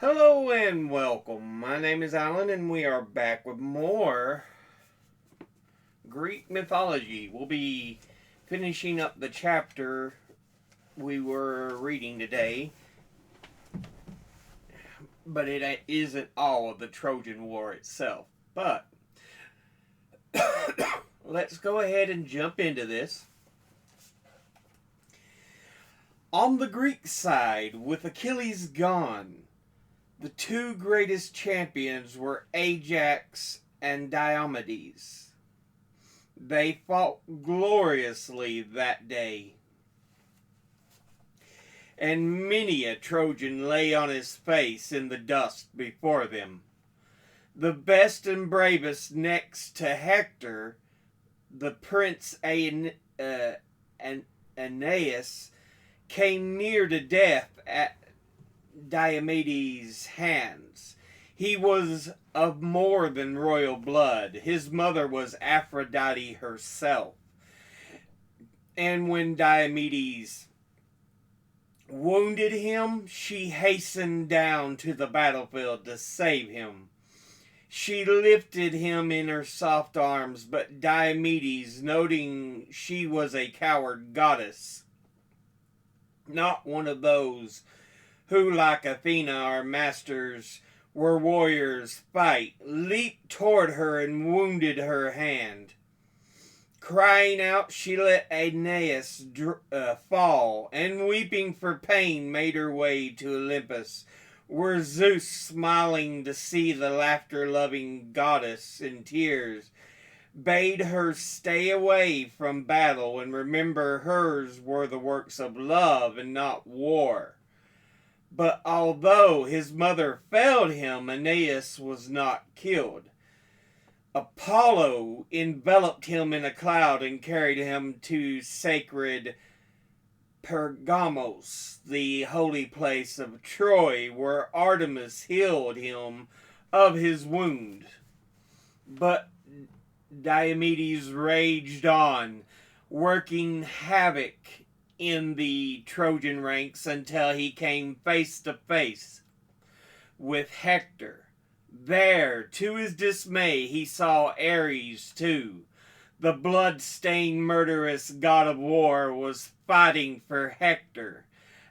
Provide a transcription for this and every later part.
Hello and welcome. My name is Alan, and we are back with more Greek mythology. We'll be finishing up the chapter we were reading today, but it isn't all of the Trojan War itself. But let's go ahead and jump into this. On the Greek side, with Achilles gone, the two greatest champions were Ajax and Diomedes. They fought gloriously that day, and many a Trojan lay on his face in the dust before them. The best and bravest next to Hector, the Prince Aeneas, came near to death at Diomedes' hands. He was of more than royal blood. His mother was Aphrodite herself. And when Diomedes wounded him, she hastened down to the battlefield to save him. She lifted him in her soft arms, but Diomedes, noting she was a coward goddess, not one of those who, like Athena, our masters, were warriors fight, leaped toward her and wounded her hand. Crying out, she let Aeneas fall, and weeping for pain made her way to Olympus, where Zeus, smiling to see the laughter-loving goddess in tears, bade her stay away from battle and remember hers were the works of love and not war. But although his mother failed him, Aeneas was not killed. Apollo enveloped him in a cloud and carried him to sacred Pergamos, the holy place of Troy, where Artemis healed him of his wound. But Diomedes raged on, working havoc in the Trojan ranks until he came face to face with Hector. There, to his dismay, he saw Ares too. The blood-stained, murderous god of war was fighting for Hector.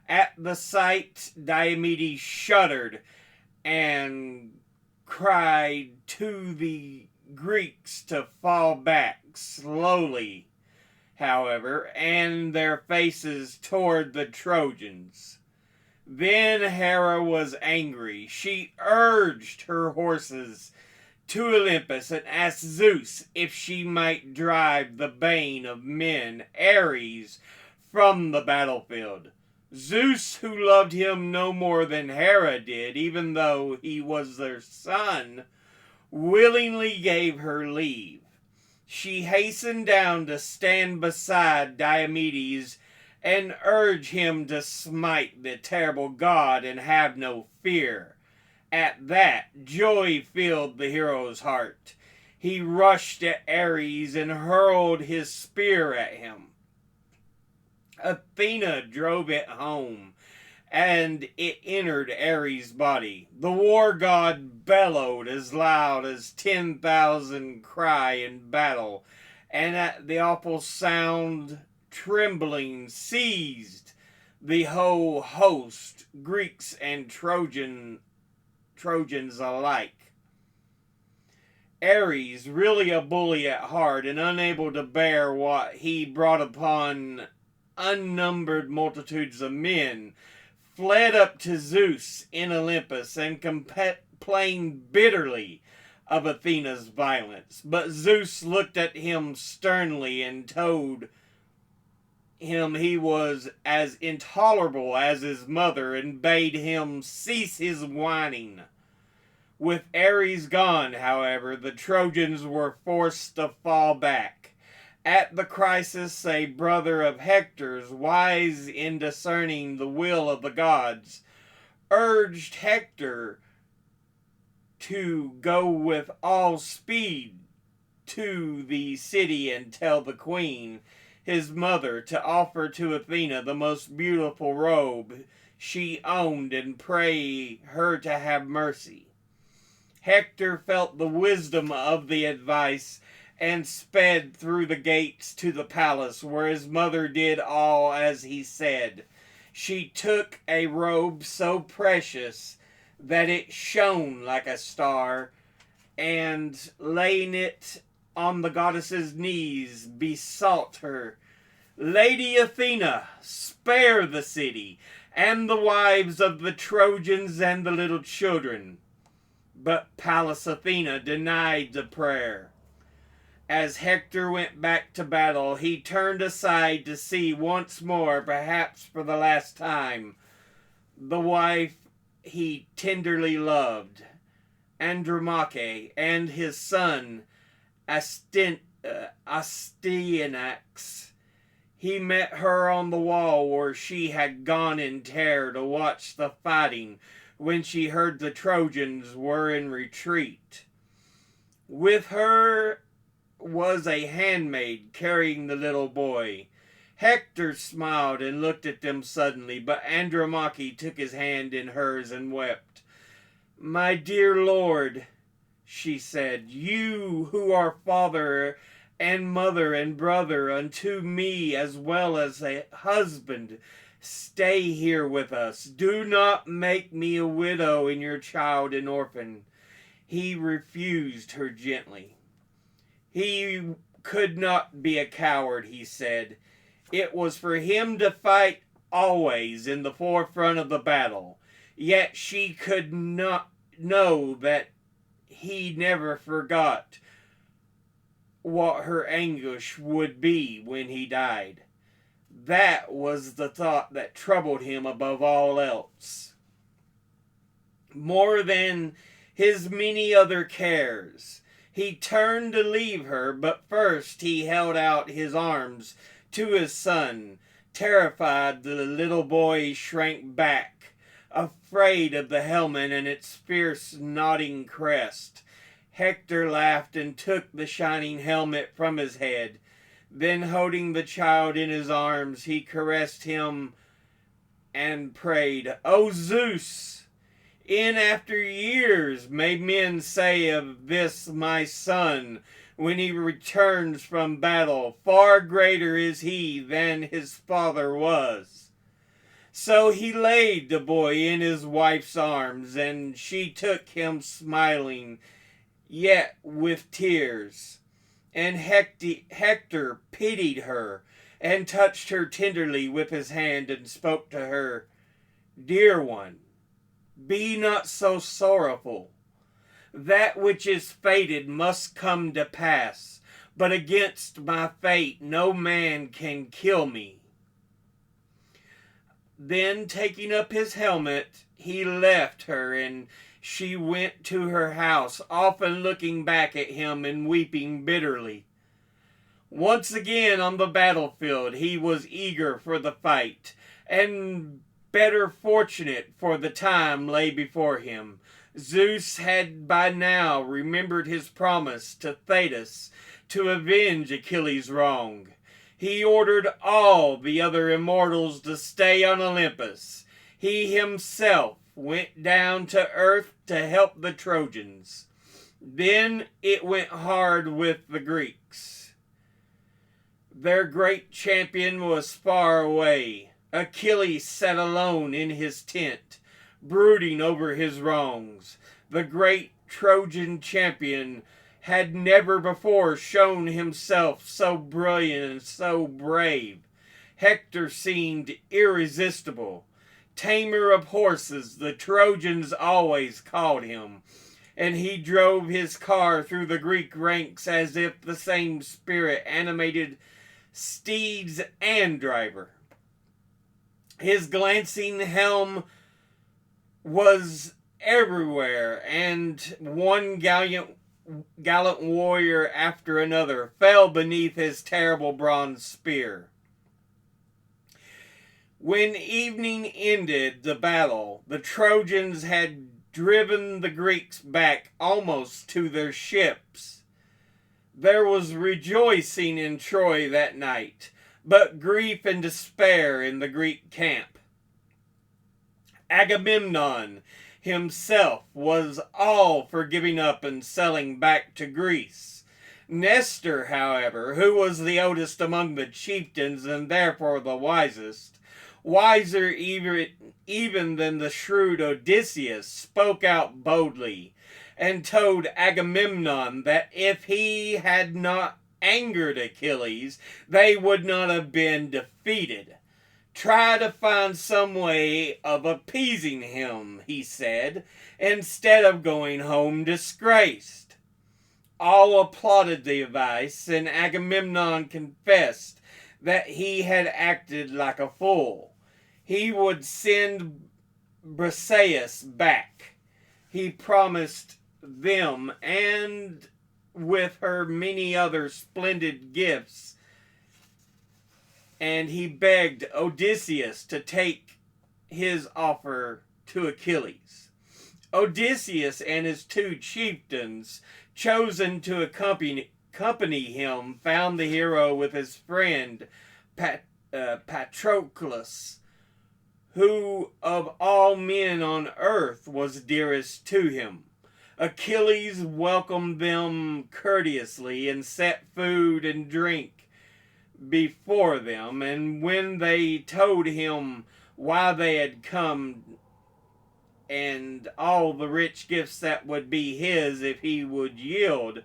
At the sight, Diomedes shuddered and cried to the Greeks to fall back slowly, however, and their faces toward the Trojans. Then Hera was angry. She urged her horses to Olympus and asked Zeus if she might drive the bane of men, Ares, from the battlefield. Zeus, who loved him no more than Hera did, even though he was their son, willingly gave her leave. She hastened down to stand beside Diomedes and urge him to smite the terrible god and have no fear. At that, joy filled the hero's heart. He rushed at Ares and hurled his spear at him. Athena drove it home, and it entered Ares' body. The war god bellowed as loud as 10,000 cry in battle, and at the awful sound, trembling seized the whole host, Greeks and Trojans alike. Ares, really a bully at heart and unable to bear what he brought upon unnumbered multitudes of men, fled up to Zeus in Olympus and complained bitterly of Athena's violence. But Zeus looked at him sternly and told him he was as intolerable as his mother and bade him cease his whining. With Ares gone, however, the Trojans were forced to fall back. At the crisis, a brother of Hector's, wise in discerning the will of the gods, urged Hector to go with all speed to the city and tell the queen, his mother, to offer to Athena the most beautiful robe she owned and pray her to have mercy. Hector felt the wisdom of the advice and sped through the gates to the palace, where his mother did all as he said. She took a robe so precious that it shone like a star, and laying it on the goddess's knees, besought her, "Lady Athena, spare the city, and the wives of the Trojans and the little children." But Pallas Athena denied the prayer. As Hector went back to battle, he turned aside to see once more, perhaps for the last time, the wife he tenderly loved, Andromache, and his son, Astyanax. He met her on the wall where she had gone in terror to watch the fighting when she heard the Trojans were in retreat. With her was a handmaid carrying the little boy. Hector smiled and looked at them suddenly, but Andromache took his hand in hers and wept. "My dear lord," she said, "you who are father and mother and brother unto me as well as a husband, stay here with us. Do not make me a widow and your child an orphan." He refused her gently. He could not be a coward, he said. It was for him to fight always in the forefront of the battle. Yet she could not know that he never forgot what her anguish would be when he died. That was the thought that troubled him above all else, more than his many other cares. He turned to leave her, but first he held out his arms to his son. Terrified, the little boy shrank back, afraid of the helmet and its fierce nodding crest. Hector laughed and took the shining helmet from his head. Then, holding the child in his arms, he caressed him and prayed, "O Zeus, in after years may men say of this my son, when he returns from battle, far greater is he than his father was." So he laid the boy in his wife's arms, and she took him smiling, yet with tears. And Hector pitied her, and touched her tenderly with his hand, and spoke to her, "Dear one, be not so sorrowful. That which is fated must come to pass, but against my fate no man can kill me." Then, taking up his helmet, he left her, and she went to her house, often looking back at him and weeping bitterly. Once again on the battlefield, he was eager for the fight, and better fortunate, for the time lay before him. Zeus had by now remembered his promise to Thetis to avenge Achilles' wrong. He ordered all the other immortals to stay on Olympus. He himself went down to earth to help the Trojans. Then it went hard with the Greeks. Their great champion was far away. Achilles sat alone in his tent, brooding over his wrongs. The great Trojan champion had never before shown himself so brilliant and so brave. Hector seemed irresistible. Tamer of horses, the Trojans always called him, and he drove his car through the Greek ranks as if the same spirit animated steeds and driver. His glancing helm was everywhere, and one gallant warrior after another fell beneath his terrible bronze spear. When evening ended the battle, the Trojans had driven the Greeks back almost to their ships. There was rejoicing in Troy that night, but grief and despair in the Greek camp. Agamemnon himself was all for giving up and selling back to Greece. Nestor, however, who was the oldest among the chieftains and therefore the wisest, wiser even than the shrewd Odysseus, spoke out boldly and told Agamemnon that if he had not angered Achilles, they would not have been defeated. Try to find some way of appeasing him, he said, instead of going home disgraced. All applauded the advice, and Agamemnon confessed that he had acted like a fool. He would send Briseis back. He promised them, and with her many other splendid gifts, and he begged Odysseus to take his offer to Achilles. Odysseus and his two chieftains, chosen to accompany him, found the hero with his friend Patroclus, who of all men on earth was dearest to him. Achilles welcomed them courteously and set food and drink before them, and when they told him why they had come and all the rich gifts that would be his if he would yield,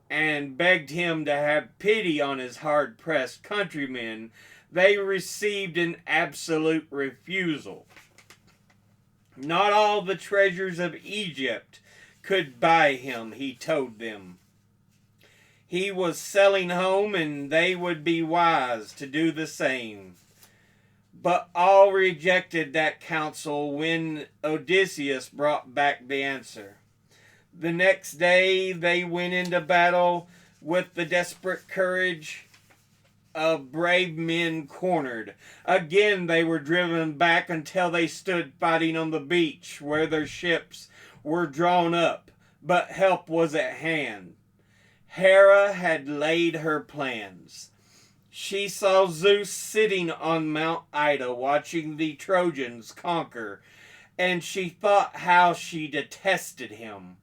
and begged him to have pity on his hard-pressed countrymen, they received an absolute refusal. Not all the treasures of Egypt could buy him, he told them. He was selling home, and they would be wise to do the same. But all rejected that counsel when Odysseus brought back the answer. The next day they went into battle with the desperate courage of brave men cornered. Again they were driven back until they stood fighting on the beach where their ships were drawn up, but help was at hand. Hera had laid her plans. She saw Zeus sitting on Mount Ida watching the Trojans conquer, and she thought how she detested him.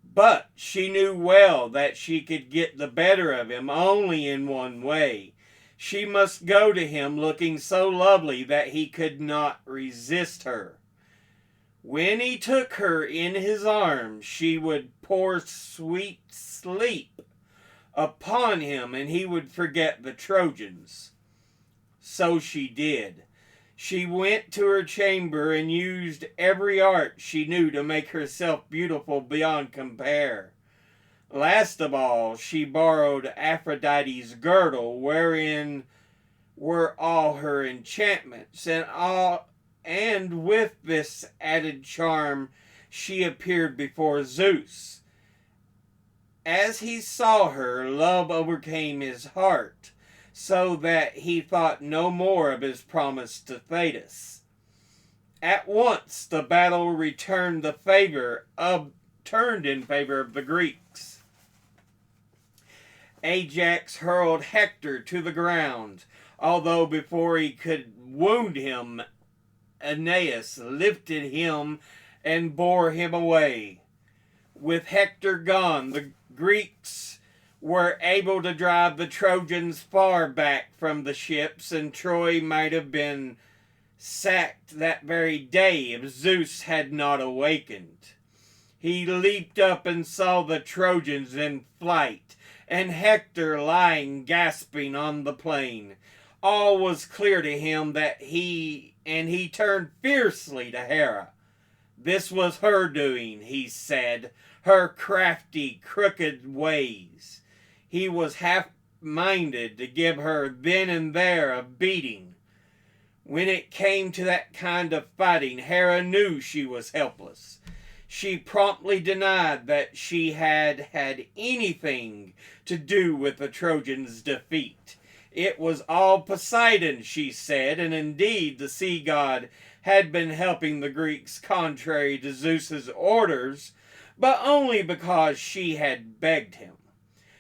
But she knew well that she could get the better of him only in one way. She must go to him looking so lovely that he could not resist her. When he took her in his arms, she would pour sweet sleep upon him, and he would forget the Trojans. So she did. She went to her chamber and used every art she knew to make herself beautiful beyond compare. Last of all, she borrowed Aphrodite's girdle, wherein were all her enchantments, and with this added charm she appeared before Zeus. As he saw her, love overcame his heart, so that he thought no more of his promise to Thetis. At once the battle turned in favor of the Greeks. Ajax hurled Hector to the ground, although before he could wound him, Aeneas lifted him and bore him away. With Hector gone, the Greeks were able to drive the Trojans far back from the ships, and Troy might have been sacked that very day if Zeus had not awakened. He leaped up and saw the Trojans in flight, and Hector lying gasping on the plain. All was clear to him that he turned fiercely to Hera. This was her doing, he said, her crafty, crooked ways. He was half-minded to give her then and there a beating. When it came to that kind of fighting, Hera knew she was helpless. She promptly denied that she had had anything to do with the Trojans' defeat. It was all Poseidon, she said, and indeed the sea god had been helping the Greeks contrary to Zeus's orders, but only because she had begged him.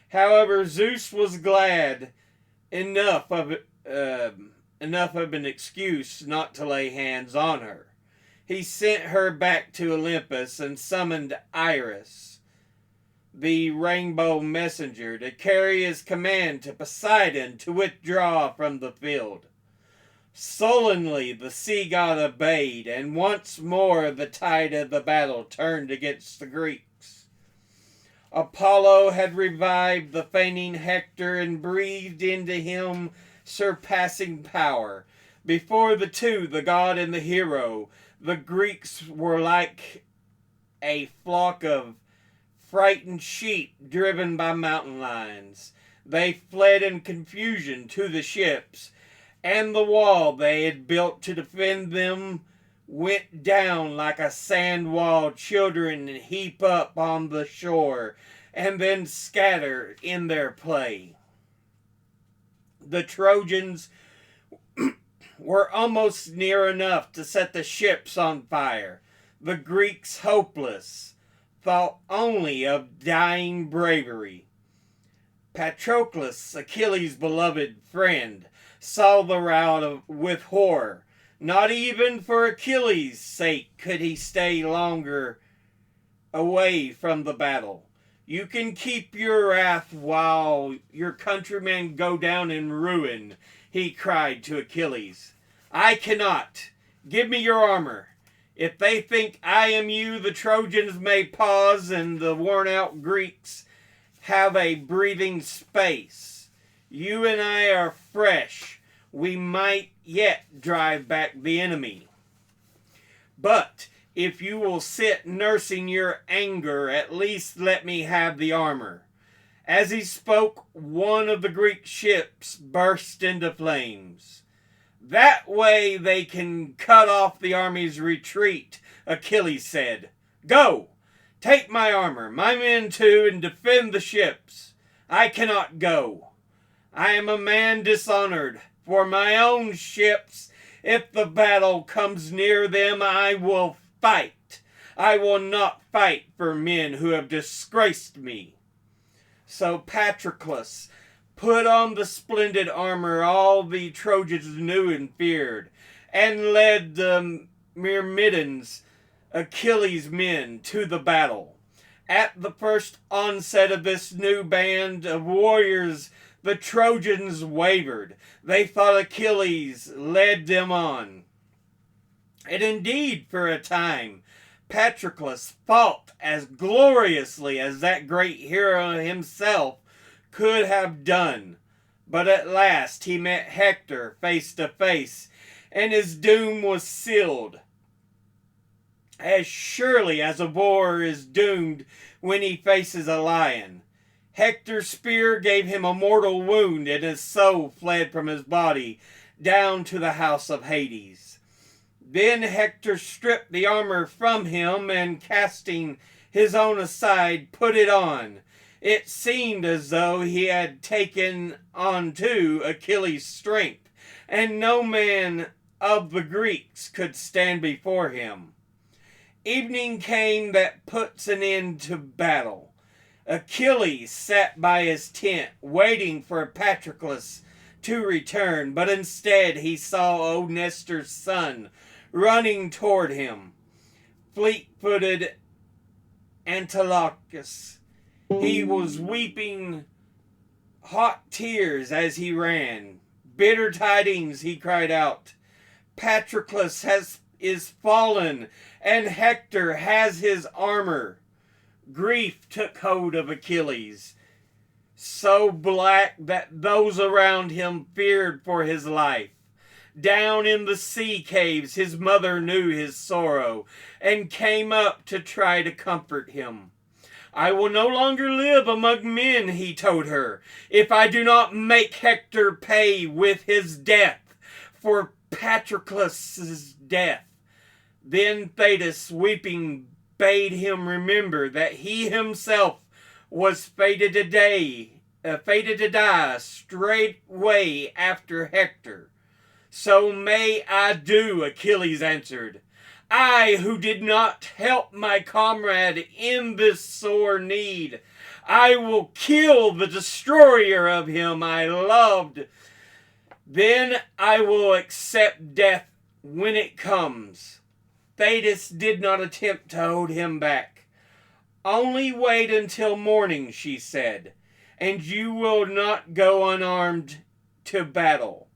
However, Zeus was glad enough of an excuse not to lay hands on her. he sent her back to Olympus and summoned Iris, the rainbow messenger, to carry his command to Poseidon to withdraw from the field. Sullenly the sea god obeyed, and once more the tide of the battle turned against the Greeks. Apollo had revived the fainting Hector and breathed into him surpassing power. Before the two, the god and the hero, the Greeks were like a flock of frightened sheep driven by mountain lions. They fled in confusion to the ships, and the wall they had built to defend them went down like a sand wall children heap up on the shore and then scatter in their play. The Trojans were almost near enough to set the ships on fire. The Greeks, hopeless, thought only of dying bravery. Patroclus, Achilles' beloved friend, saw the rout with horror. Not even for Achilles' sake could he stay longer away from the battle. You can keep your wrath while your countrymen go down in ruin, he cried to Achilles. I cannot. Give me your armor. If they think I am you, the Trojans may pause and the worn-out Greeks have a breathing space. You and I are fresh. We might yet drive back the enemy. But if you will sit nursing your anger, at least let me have the armor. As he spoke, one of the Greek ships burst into flames. That way they can cut off the army's retreat, Achilles said. Go! Take my armor, my men too, and defend the ships. I cannot go. I am a man dishonored. For my own ships, if the battle comes near them, I will fight. I will not fight for men who have disgraced me. So Patroclus put on the splendid armor all the Trojans knew and feared, and led the Myrmidons, Achilles' men, to the battle. At the first onset of this new band of warriors, the Trojans wavered. They thought Achilles led them on. And indeed, for a time, Patroclus fought as gloriously as that great hero himself could have done. But at last he met Hector face to face, and his doom was sealed. As surely as a boar is doomed when he faces a lion. Hector's spear gave him a mortal wound, and his soul fled from his body down to the house of Hades. Then Hector stripped the armor from him, and casting his own aside, put it on. It seemed as though he had taken on too Achilles' strength, and no man of the Greeks could stand before him. Evening came that puts an end to battle. Achilles sat by his tent, waiting for Patroclus to return, but instead he saw old Nestor's son running toward him. Fleet-footed Antilochus. He was weeping hot tears as he ran. Bitter tidings, he cried out. Patroclus is fallen, and Hector has his armor. Grief took hold of Achilles, so black that those around him feared for his life. Down in the sea caves his mother knew his sorrow, and came up to try to comfort him. I will no longer live among men, he told her, if I do not make Hector pay with his death for Patroclus' death. Then Thetis, weeping, bade him remember that he himself was fated to die straightway after Hector. So may I do, Achilles answered. I, who did not help my comrade in this sore need, I will kill the destroyer of him I loved. Then I will accept death when it comes. Thetis did not attempt to hold him back. "Only wait until morning," she said, "and you will not go unarmed to battle.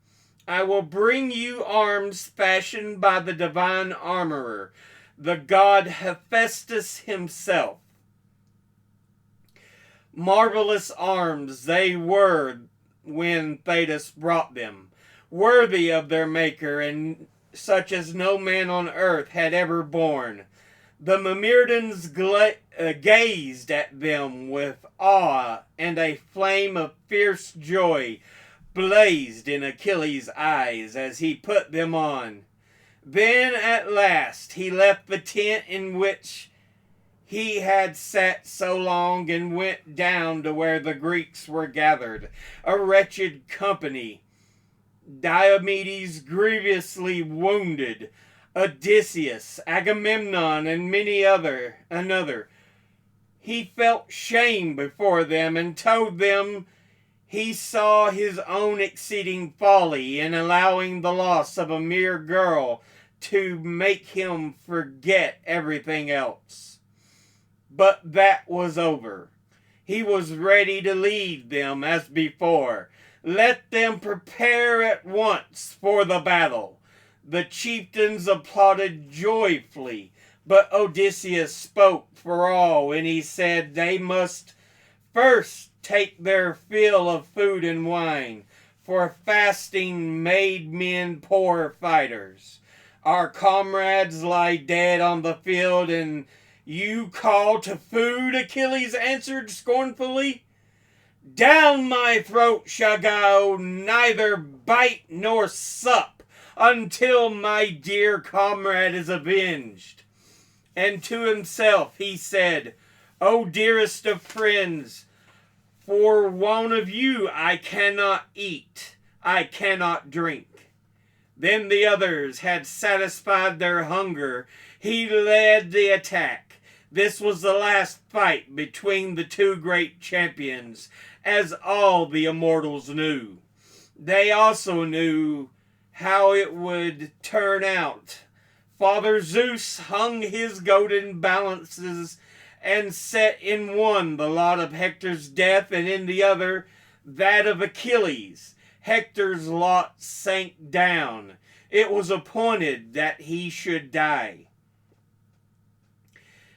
I will bring you arms fashioned by the divine armorer, the god Hephaestus himself." Marvelous arms they were when Thetis brought them, worthy of their maker, and such as no man on earth had ever borne. The Myrmidons gazed at them with awe, and a flame of fierce joy blazed in Achilles' eyes as he put them on. Then at last he left the tent in which he had sat so long and went down to where the Greeks were gathered, a wretched company. Diomedes grievously wounded, Odysseus, Agamemnon, and many another. He felt shame before them and told them he saw his own exceeding folly in allowing the loss of a mere girl to make him forget everything else. But that was over. He was ready to lead them as before. Let them prepare at once for the battle. The chieftains applauded joyfully, but Odysseus spoke for all when he said they must first take their fill of food and wine, for fasting made men poor fighters. Our comrades lie dead on the field, and you call to food, Achilles answered scornfully. "Down my throat shall go neither bite nor sup until my dear comrade is avenged." And to himself he said, "O dearest of friends, for want of you I cannot eat, I cannot drink." Then the others had satisfied their hunger. He led the attack. This was the last fight between the two great champions, as all the immortals knew. They also knew how it would turn out. Father Zeus hung his golden balances and set in one the lot of Hector's death, and in the other that of Achilles. Hector's lot sank down. It was appointed that he should die.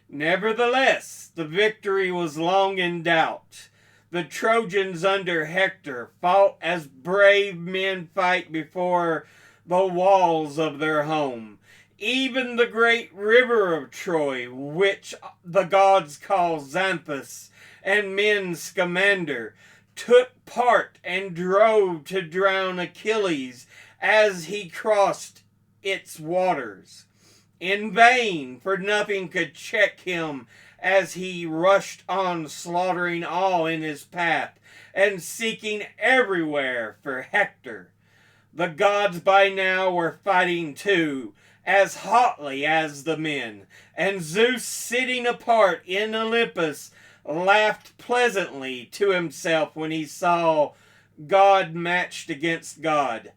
Nevertheless, the victory was long in doubt. The Trojans under Hector fought as brave men fight before the walls of their home. Even the great river of Troy, which the gods call Xanthus and men Scamander, took part and drove to drown Achilles as he crossed its waters. In vain, for nothing could check him as he rushed on, slaughtering all in his path and seeking everywhere for Hector. The gods by now were fighting too, as hotly as the men, and Zeus, sitting apart in Olympus, laughed pleasantly to himself when he saw God matched against God.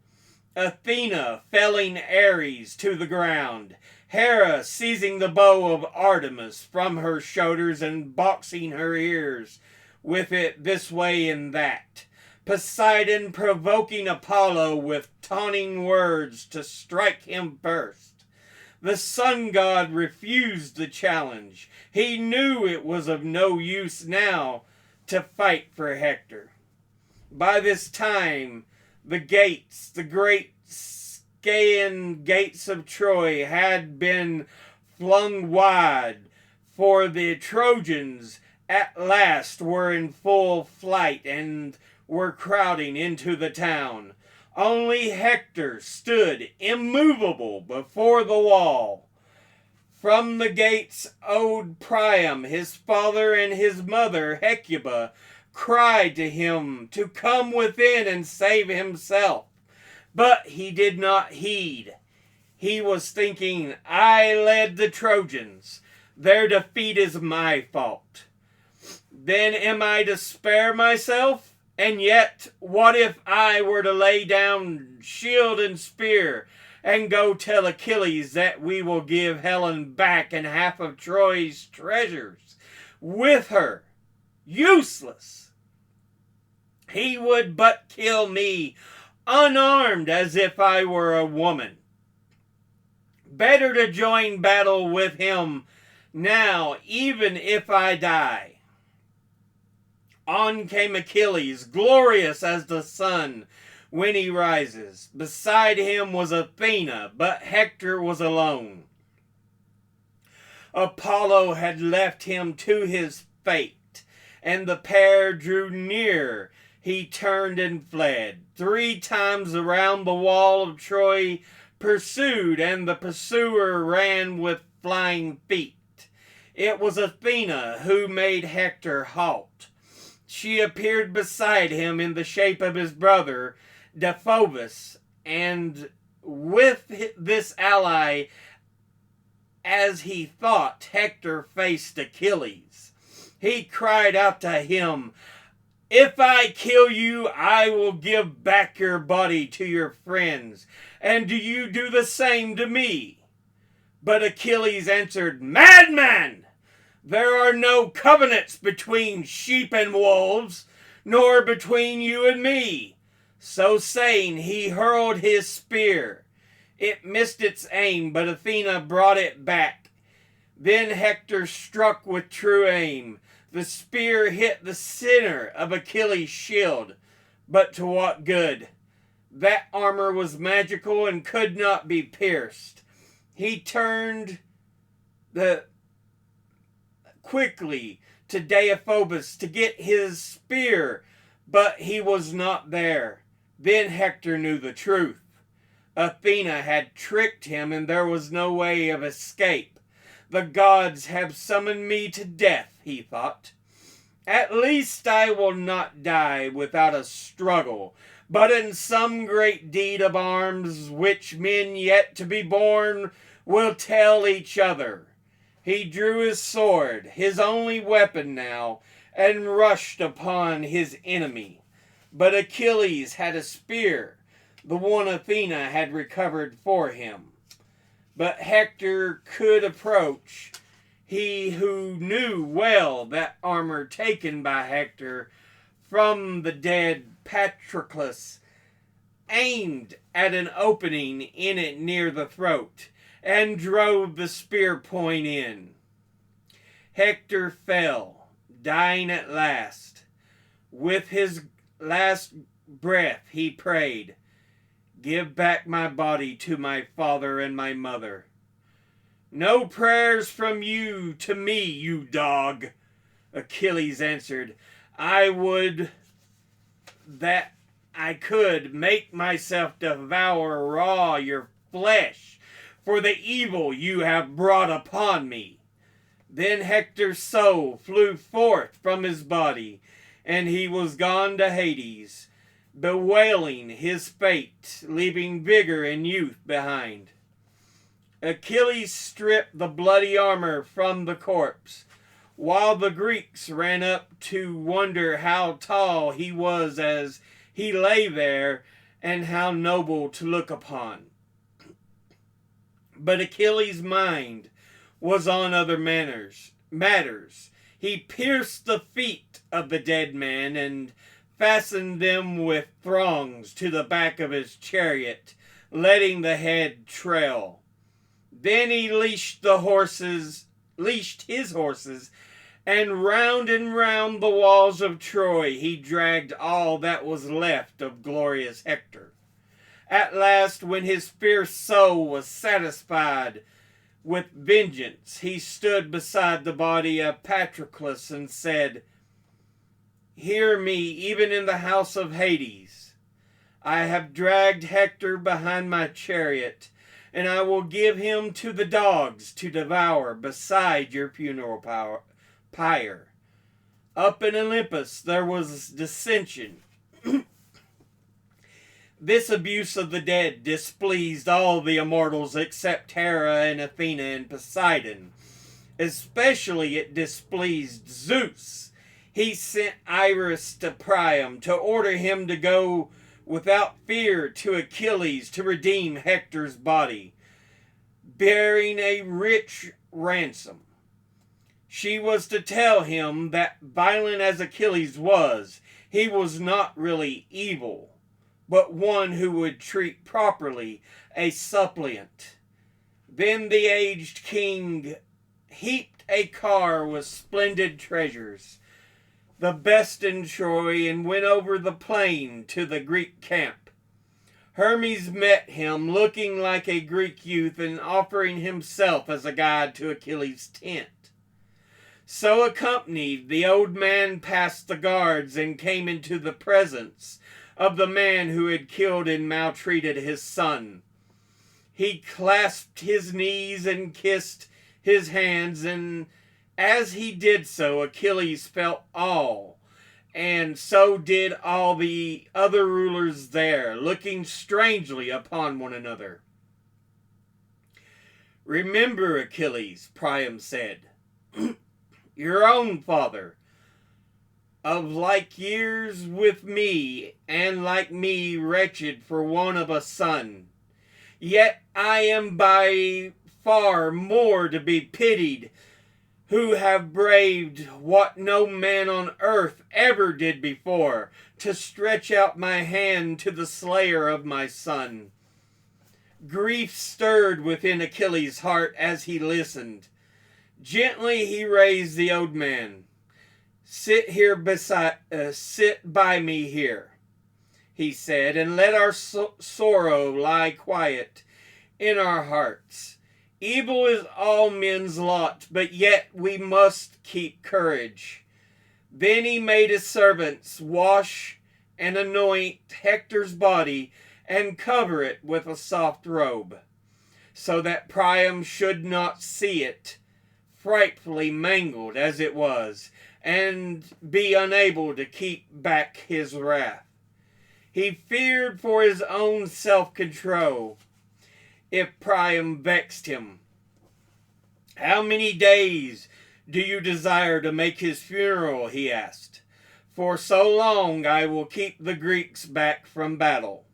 Athena felling Ares to the ground, Hera seizing the bow of Artemis from her shoulders and boxing her ears with it this way and that. Poseidon provoking Apollo with taunting words to strike him first. The sun god refused the challenge. He knew it was of no use now to fight for Hector. By this time, the gates, the great Scaean gates of Troy, had been flung wide, for the Trojans at last were in full flight and were crowding into the town. Only Hector stood immovable before the wall. From the gates old Priam, his father, and his mother Hecuba cried to him to come within and save himself. But he did not heed. He was thinking, I led the Trojans. Their defeat is my fault. Then am I to spare myself? And yet, what if I were to lay down shield and spear and go tell Achilles that we will give Helen back and half of Troy's treasures with her. Useless! He would but kill me unarmed as if I were a woman. Better to join battle with him now, even if I die. On came Achilles, glorious as the sun when he rises. Beside him was Athena, but Hector was alone. Apollo had left him to his fate, and the pair drew near. He turned and fled. 3 times around the wall of Troy pursued, and the pursuer ran with flying feet. It was Athena who made Hector halt. She appeared beside him in the shape of his brother, Deiphobus, and with this ally, as he thought, Hector faced Achilles. He cried out to him, "If I kill you, I will give back your body to your friends, and do you do the same to me?" But Achilles answered, "Madman! There are no covenants between sheep and wolves, nor between you and me." So saying, he hurled his spear. It missed its aim, but Athena brought it back. Then Hector struck with true aim. The spear hit the center of Achilles' shield. But to what good? That armor was magical and could not be pierced. He turned quickly to Deiphobus to get his spear, but he was not there. Then Hector knew the truth. Athena had tricked him, and there was no way of escape. The gods have summoned me to death, he thought. At least I will not die without a struggle, but in some great deed of arms which men yet to be born will tell each other. He drew his sword, his only weapon now, and rushed upon his enemy. But Achilles had a spear, the one Athena had recovered for him. But Hector could approach. He who knew well that armor taken by Hector from the dead Patroclus, aimed at an opening in it near the throat, and drove the spear point in. Hector fell, dying at last. With his last breath he prayed, "Give back my body to my father and my mother." "No prayers from you to me, you dog," Achilles answered. "I would that I could make myself devour raw your flesh for the evil you have brought upon me." Then Hector's soul flew forth from his body, and he was gone to Hades, bewailing his fate, leaving vigor and youth behind. Achilles stripped the bloody armor from the corpse, while the Greeks ran up to wonder how tall he was as he lay there, and how noble to look upon. But Achilles' mind was on other matters. He pierced the feet of the dead man and fastened them with thongs to the back of his chariot, letting the head trail. Then he leashed his horses, and round the walls of Troy he dragged all that was left of glorious Hector. At last, when his fierce soul was satisfied with vengeance, he stood beside the body of Patroclus and said, "Hear me, even in the house of Hades. I have dragged Hector behind my chariot, and I will give him to the dogs to devour beside your funeral pyre." Up in Olympus there was dissension. This abuse of the dead displeased all the immortals except Hera and Athena and Poseidon. Especially it displeased Zeus. He sent Iris to Priam to order him to go without fear to Achilles to redeem Hector's body, bearing a rich ransom. She was to tell him that, violent as Achilles was, he was not really evil, but one who would treat properly a suppliant. Then the aged king heaped a car with splendid treasures, the best in Troy, and went over the plain to the Greek camp. Hermes met him, looking like a Greek youth, and offering himself as a guide to Achilles' tent. So accompanied, the old man passed the guards and came into the presence of the man who had killed and maltreated his son. He clasped his knees and kissed his hands, and as he did so, Achilles felt awe, and so did all the other rulers there, looking strangely upon one another. "Remember, Achilles," Priam said, "your own father, of like years with me, and like me wretched for want of a son. Yet I am by far more to be pitied, who have braved what no man on earth ever did before, to stretch out my hand to the slayer of my son." Grief stirred within Achilles' heart as he listened. Gently he raised the old man. Sit by me here," he said, "and let our sorrow lie quiet in our hearts. Evil is all men's lot, but yet we must keep courage." Then he made his servants wash and anoint Hector's body and cover it with a soft robe, so that Priam should not see it, frightfully mangled as it was, and be unable to keep back his wrath. He feared for his own self-control if Priam vexed him. "How many days do you desire to make his funeral?" he asked. "For so long I will keep the Greeks back from battle."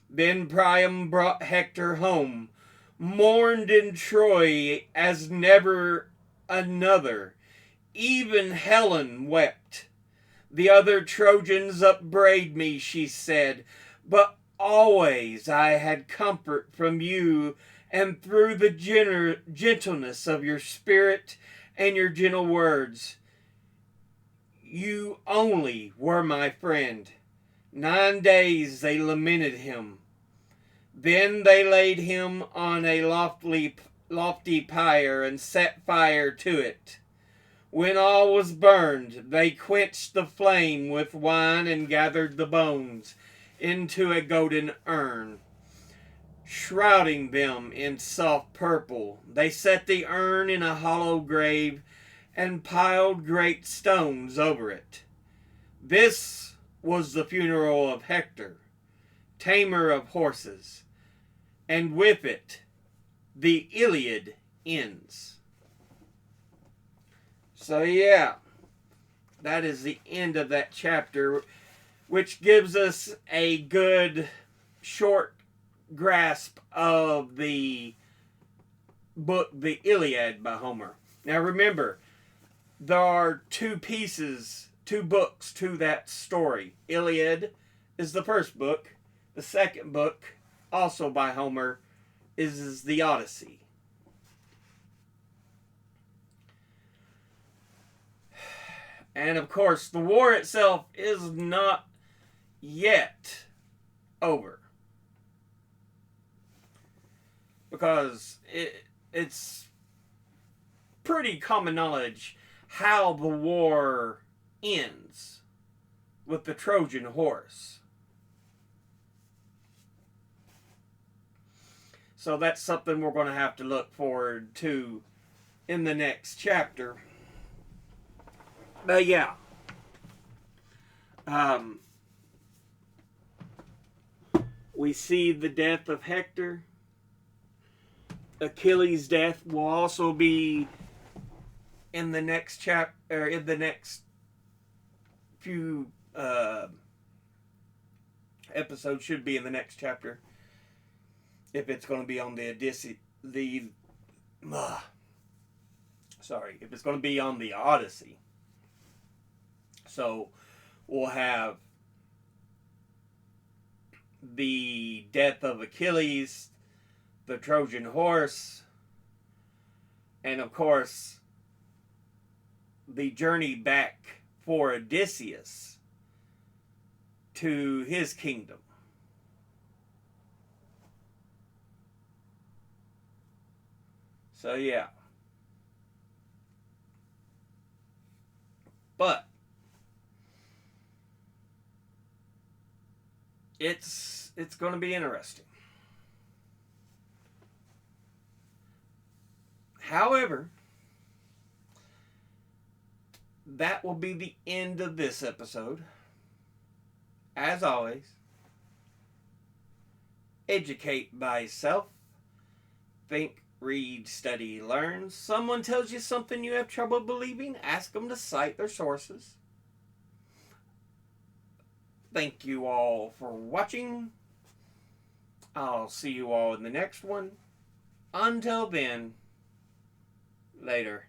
Then Priam brought Hector home, mourned in Troy as never another. Even Helen wept. "The other Trojans upbraid me," she said, "but always I had comfort from you, and through the gentleness of your spirit and your gentle words. You only were my friend." 9 days they lamented him. Then they laid him on a lofty pyre and set fire to it. When all was burned, they quenched the flame with wine and gathered the bones into a golden urn. Shrouding them in soft purple, they set the urn in a hollow grave and piled great stones over it. This was the funeral of Hector, tamer of horses, and with it the Illiad ends. So yeah, that is the end of that chapter, which gives us a good short grasp of the book, the Iliad by Homer. Now remember, there are two books to that story. Iliad is the first book. The second book, also by Homer, is the Odyssey. And of course, the war itself is not yet over, because it's pretty common knowledge how the war ends with the Trojan horse. So that's something we're going to have to look forward to in the next chapter. But yeah, we see the death of Hector. Achilles' death will also be in the next chapter, in the next few episode should be in the next chapter. If it's going to be on the Odyssey, if it's going to be on the Odyssey. So we'll have the death of Achilles, the Trojan horse, and of course the journey back for Odysseus to his kingdom. So yeah. But it's going to be interesting. However, that will be the end of this episode. As always, educate by yourself. Think, read, study, learn. Someone tells you something you have trouble believing, ask them to cite their sources. Thank you all for watching. I'll see you all in the next one. Until then, later.